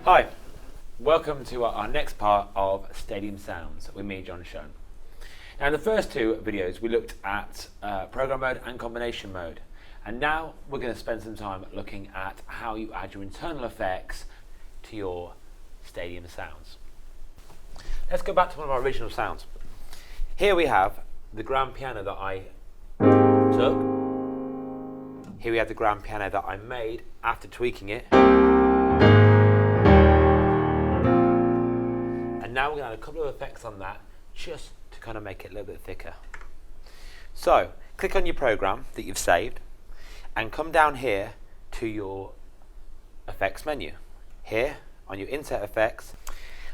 Hi, welcome to our next part of Stadium Sounds with me, Jon Shone. Now in the first two videos we looked at program mode and combination mode, and now we're going to spend some time looking at how you add your internal effects to your Stadium Sounds. Let's go back to one of our original sounds. Here we have the grand piano that I took. Here we have the grand piano that I made after tweaking it. And now we're going to add a couple of effects on that just to kind of make it a little bit thicker. So click on your program that you've saved and come down here to your effects menu. Here on your insert effects.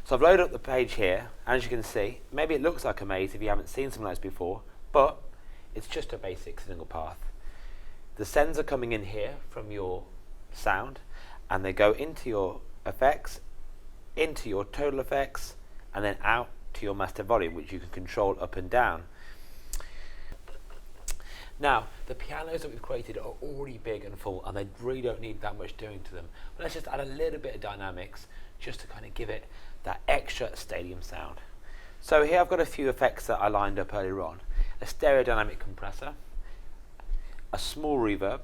So I've loaded up the page here, and as you can see, maybe it looks like a maze if you haven't seen something like this before, but it's just a basic single path. The sends are coming in here from your sound, and they go into your effects, into your total effects, and then out to your master volume, which you can control up and down. Now, the pianos that we've created are already big and full, and they really don't need that much doing to them. But let's just add a little bit of dynamics just to kind of give it that extra stadium sound. So here I've got a few effects that I lined up earlier on. A stereo dynamic compressor, a small reverb,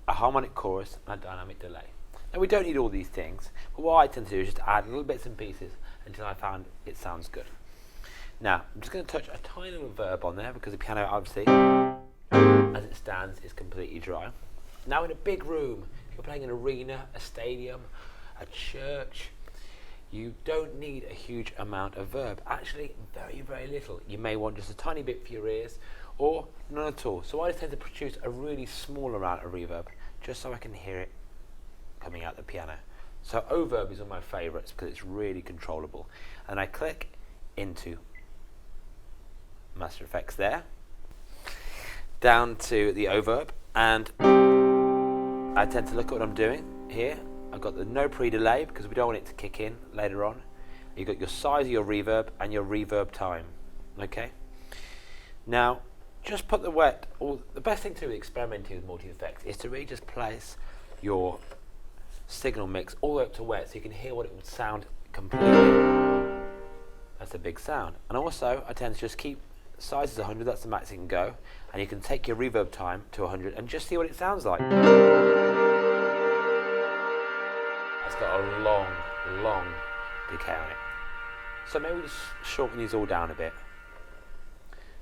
a harmonic chorus, and a dynamic delay. Now we don't need all these things, but what I tend to do is just add little bits and pieces until I found it sounds good. Now I'm just going to touch a tiny little verb on there because the piano obviously, as it stands, is completely dry. Now in a big room, if you're playing an arena, a stadium, a church, you don't need a huge amount of verb. Actually, very, very little. You may want just a tiny bit for your ears, or none at all. So I tend to produce a really small amount of reverb, just so I can hear it coming out the piano. So overb is one of my favourites because it's really controllable. And I click into Master Effects there, down to the overb, and I tend to look at what I'm doing here. I've got the no pre-delay because we don't want it to kick in later on. You've got your size of your reverb and your reverb time. Okay. Now, just put the wet. The best thing to do with experimenting with multi-effects is to really just place your signal mix all the way up to wet, so you can hear what it would sound completely. That's a big sound. And also, I tend to just keep size is 100. That's the max it can go, and you can take your reverb time to 100 and just see what it sounds like. It's got a long, long decay on it. So maybe just shorten these all down a bit.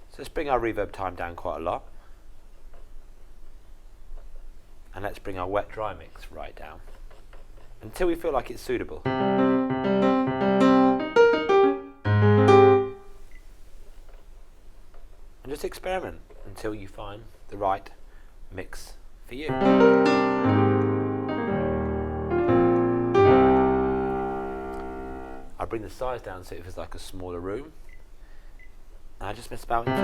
So let's bring our reverb time down quite a lot. And let's bring our wet dry mix right down until we feel like it's suitable. And just experiment until you find the right mix for you. I bring the size down so it feels like a smaller room, and I just mess about until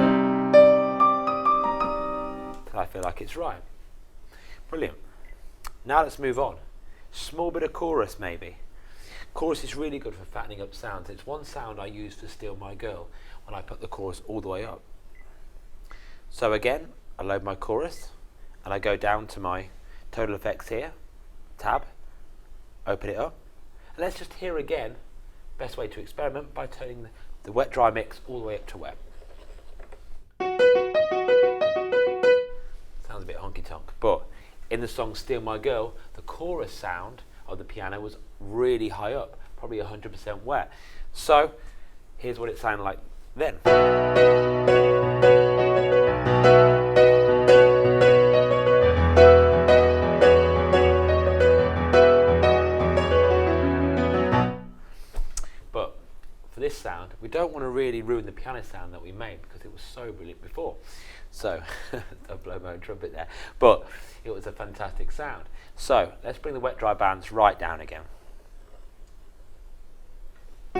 I feel like it's right. Brilliant. Now let's move on. Small bit of chorus maybe. Chorus is really good for fattening up sounds. It's one sound I use for Steal My Girl when I put the chorus all the way up. So again, I load my chorus and I go down to my total effects here, tab, open it up, and let's just hear again. Best way to experiment by turning the wet dry mix all the way up to wet. Sounds a bit honky tonk, but in the song Steal My Girl, the chorus sound of the piano was really high up, probably 100% wet. So here's what it sounded like then. This sound, we don't want to really ruin the piano sound that we made because it was so brilliant before. So, don't blow my own trumpet there, but it was a fantastic sound. So, let's bring the wet dry bands right down again. I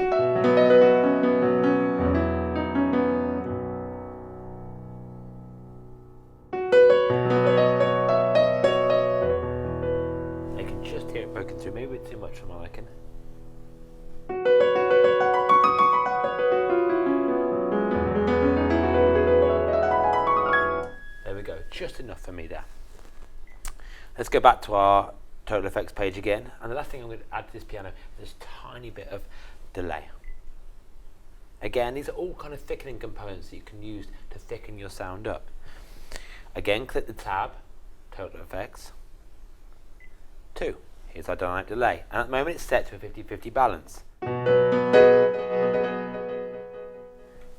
can just hear it broken through, maybe too much for my liking. enough for me there. Let's go back to our total effects page again, and the last thing I'm going to add to this piano is a tiny bit of delay. Again, these are all kind of thickening components that you can use to thicken your sound up. Again, click the tab, total effects, 2. Here's our dynamic delay, and at the moment it's set to a 50-50 balance.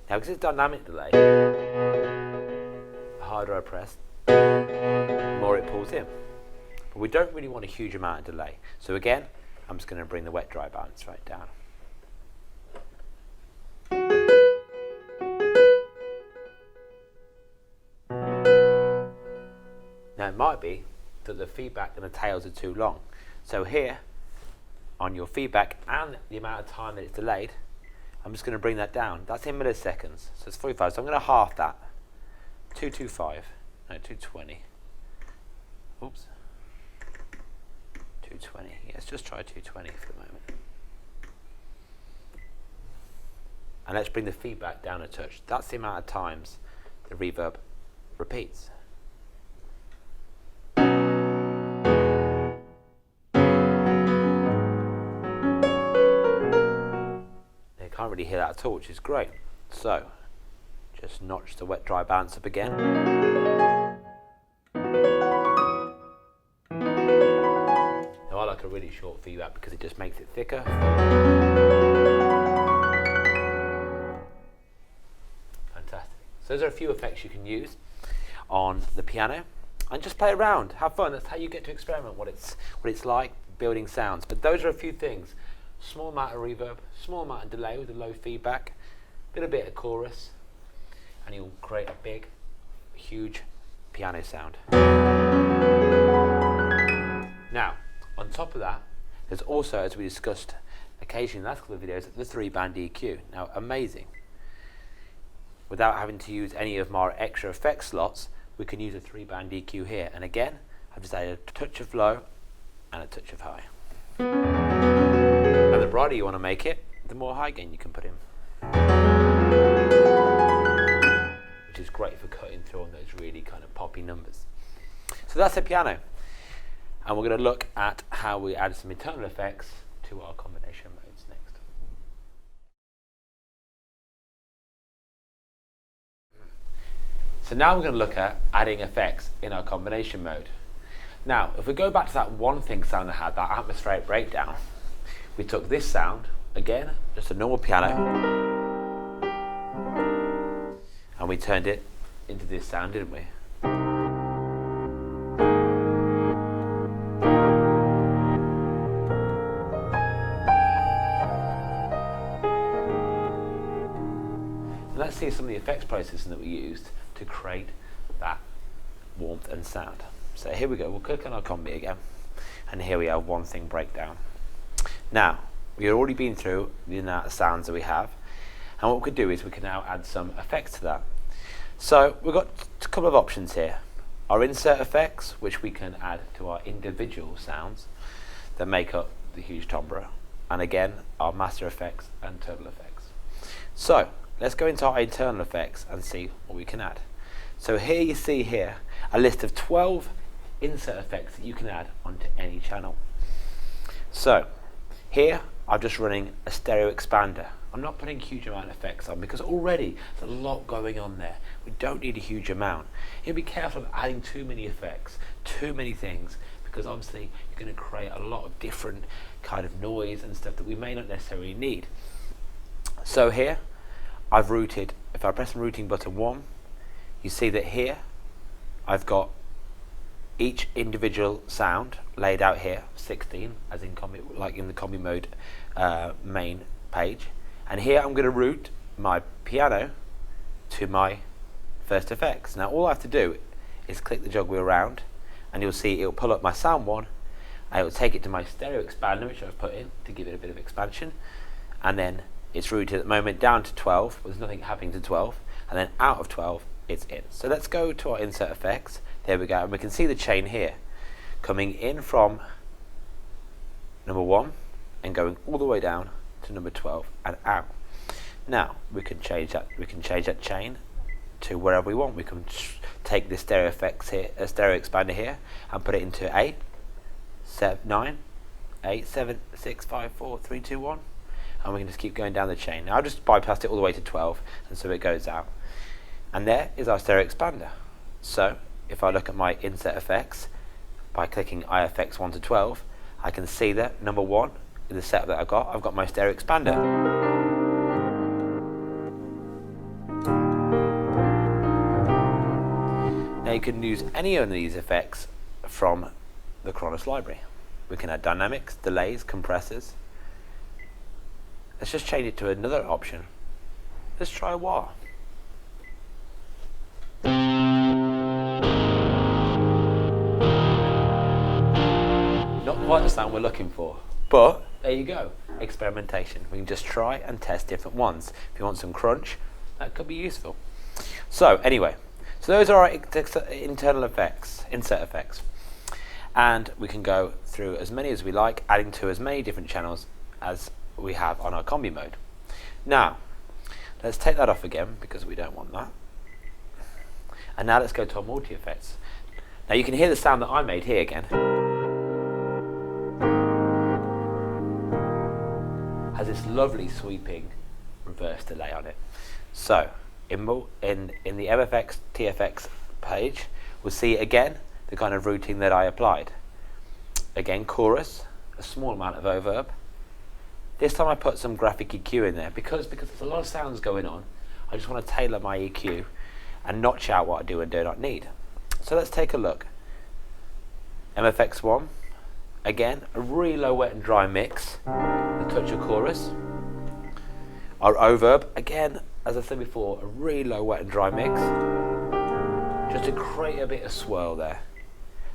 Now because it's dynamic delay, the harder I press, the more it pulls in. But we don't really want a huge amount of delay. So again, I'm just going to bring the wet dry balance right down. Now it might be that the feedback and the tails are too long. So here, on your feedback and the amount of time that it's delayed, I'm just going to bring that down. That's in milliseconds, so it's 45. So I'm going to half that. 225, no, 220. Oops. 220. Let's just try 220 for the moment. And let's bring the feedback down a touch. That's the amount of times the reverb repeats. Can't really hear that at all, which is great. So just notch the wet dry balance up again. Now I like a really short feedback because it just makes it thicker. Fantastic. So those are a few effects you can use on the piano and just play around, have fun. That's how you get to experiment what it's like building sounds. But those are a few things. Small amount of reverb, small amount of delay with a low feedback, a bit of chorus, and you'll create a big, huge piano sound. Now, on top of that, there's also, as we discussed occasionally in the last couple of videos, the 3-band EQ. Now, amazing. Without having to use any of my extra effects slots, we can use a 3-band EQ here. And again, I've just added a touch of low and a touch of high. And the brighter you want to make it, the more high gain you can put in. Which is great for cutting through on those really kind of poppy numbers. So that's the piano. And we're going to look at how we add some internal effects to our combination modes next. So now we're going to look at adding effects in our combination mode. Now, if we go back to that one thing sound that had that atmospheric breakdown, we took this sound, again, just a normal piano, and we turned it into this sound, didn't we? And let's see some of the effects processing that we used to create that warmth and sound. So here we go, we'll click on our combi again, and here we have one thing breakdown. Now, we've already been through the amount of sounds that we have, and what we could do is we can now add some effects to that. So we've got a couple of options here. Our insert effects, which we can add to our individual sounds that make up the huge timbre, and again, our master effects and total effects. So let's go into our internal effects and see what we can add. So here you see here a list of 12 insert effects that you can add onto any channel. So here I'm just running a stereo expander. I'm not putting a huge amount of effects on because already there's a lot going on there. We don't need a huge amount. You'll be careful of adding too many effects, too many things, because obviously you're going to create a lot of different kind of noise and stuff that we may not necessarily need. So here I've routed, if I press the routing button 1, you see that here I've got each individual sound laid out here, 16, as in combi, like in the combi mode main page. And here I'm going to route my piano to my first effects. Now all I have to do is click the jog wheel around, and you'll see it'll pull up my sound 1, and it will take it to my stereo expander, which I've put in to give it a bit of expansion, and then it's routed at the moment down to 12, there's nothing happening to 12, and then out of 12 it's in. So let's go to our insert effects. There we go, and we can see the chain here coming in from number 1 and going all the way down to number 12 and out. Now we can change that chain to wherever we want. We can take this stereo effects here, a stereo expander here, and put it into 8, 7, 9, 8, 7, 6, 5, 4, 3, 2, 1, and we can just keep going down the chain. Now I've just bypassed it all the way to 12, and so it goes out. And there is our stereo expander. So if I look at my inset effects by clicking IFX 1 to 12, I can see that number 1 in the setup that I've got my stereo expander. Now you can use any of these effects from the Kronos library. We can add dynamics, delays, compressors. Let's just change it to another option. Let's try a wah. Not quite the sound we're looking for, but there you go, experimentation. We can just try and test different ones. If you want some crunch, that could be useful. So anyway, so those are our internal effects, inset effects. And we can go through as many as we like, adding to as many different channels as we have on our combi mode. Now, let's take that off again because we don't want that. And now let's go to our multi-effects. Now you can hear the sound that I made here again. Has this lovely sweeping reverse delay on it. So in the MFX TFX page, we'll see again the kind of routing that I applied. Again, chorus, a small amount of overb. This time I put some graphic EQ in there because there's a lot of sounds going on. I just want to tailor my EQ and notch out what I do and do not need. So let's take a look. MFX1, again, a really low wet and dry mix, a touch of chorus. Our overb, again, as I said before, a really low wet and dry mix, just to create a bit of swirl there.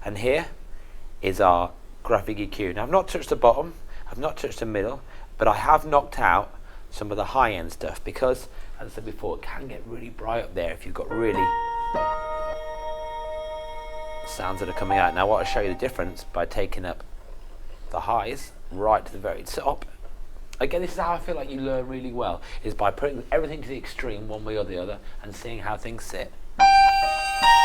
And here is our graphic EQ. Now I've not touched the bottom, I've not touched the middle, but I have knocked out some of the high-end stuff because, as I said before, it can get really bright up there if you've got really sounds that are coming out. Now I want to show you the difference by taking up the highs right to the very top. Again, this is how I feel like you learn really well, is by putting everything to the extreme one way or the other and seeing how things sit. You can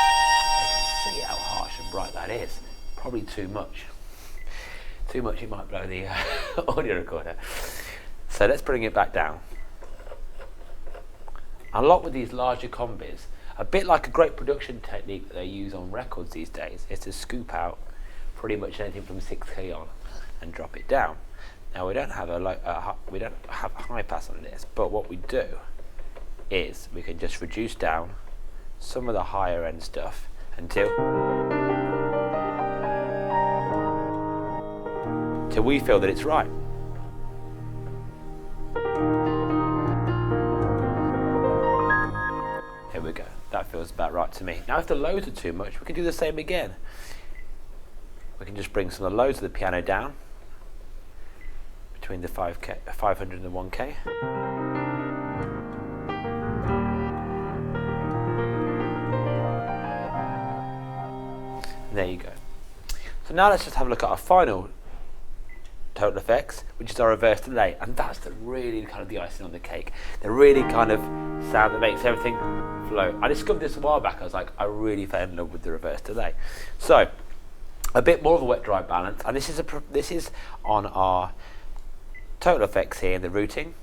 see how harsh and bright that is. Probably too much. Too much, it might blow the audio recorder. So let's bring it back down. A lot with these larger combis, a bit like a great production technique that they use on records these days, is to scoop out pretty much anything from 6K on and drop it down. Now we don't have we don't have a high pass on this, but what we do is we can just reduce down some of the higher end stuff until we feel that it's right. Here we go. That feels about right to me. Now if the lows are too much, we can do the same again. We can just bring some of the lows of the piano down between the 500 and the 1K. And there you go. So now let's just have a look at our final total effects, which is our reverse delay, and that's the really kind of the icing on the cake. The really kind of sound that makes everything flow. I discovered this a while back. I was like, I really fell in love with the reverse delay. So a bit more of a wet dry balance, and this is on our total effects here in the routing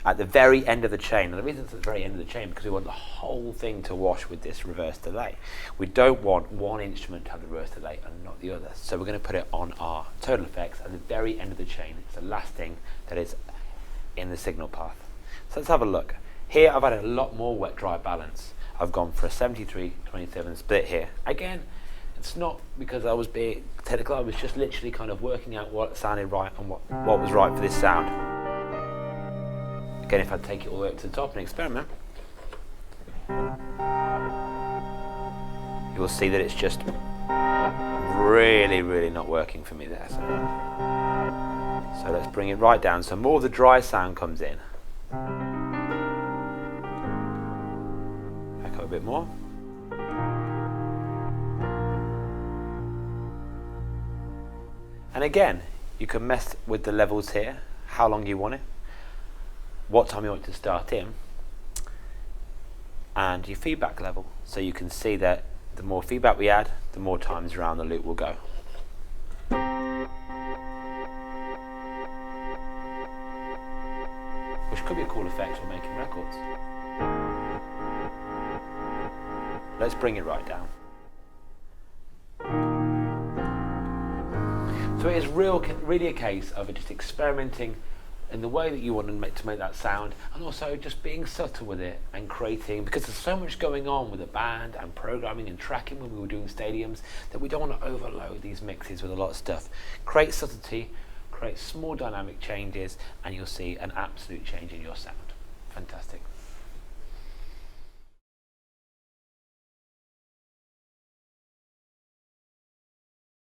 at the very end of the chain. And the reason it's at the very end of the chain because we want the whole thing to wash with this reverse delay. We don't want one instrument to have the reverse delay and not the other. So we're going to put it on our total effects at the very end of the chain. It's the last thing that is in the signal path. So let's have a look. Here I've added a lot more wet dry balance. I've gone for a 73-27 split here. Again, it's not because I was being technical, I was just literally kind of working out what sounded right and what was right for this sound. Again, if I take it all the way up to the top and experiment, you will see that it's just really, really not working for me there. So let's bring it right down so more of the dry sound comes in. Back up a bit more. And again, you can mess with the levels here, how long you want it, what time you want it to start in, and your feedback level. So you can see that the more feedback we add, the more times around the loop will go. Which could be a cool effect when making records. Let's bring it right down. So it is really a case of just experimenting in the way that you want to make that sound, and also just being subtle with it and creating, because there's so much going on with the band and programming and tracking when we were doing stadiums, that we don't want to overload these mixes with a lot of stuff. Create subtlety, create small dynamic changes, and you'll see an absolute change in your sound. Fantastic.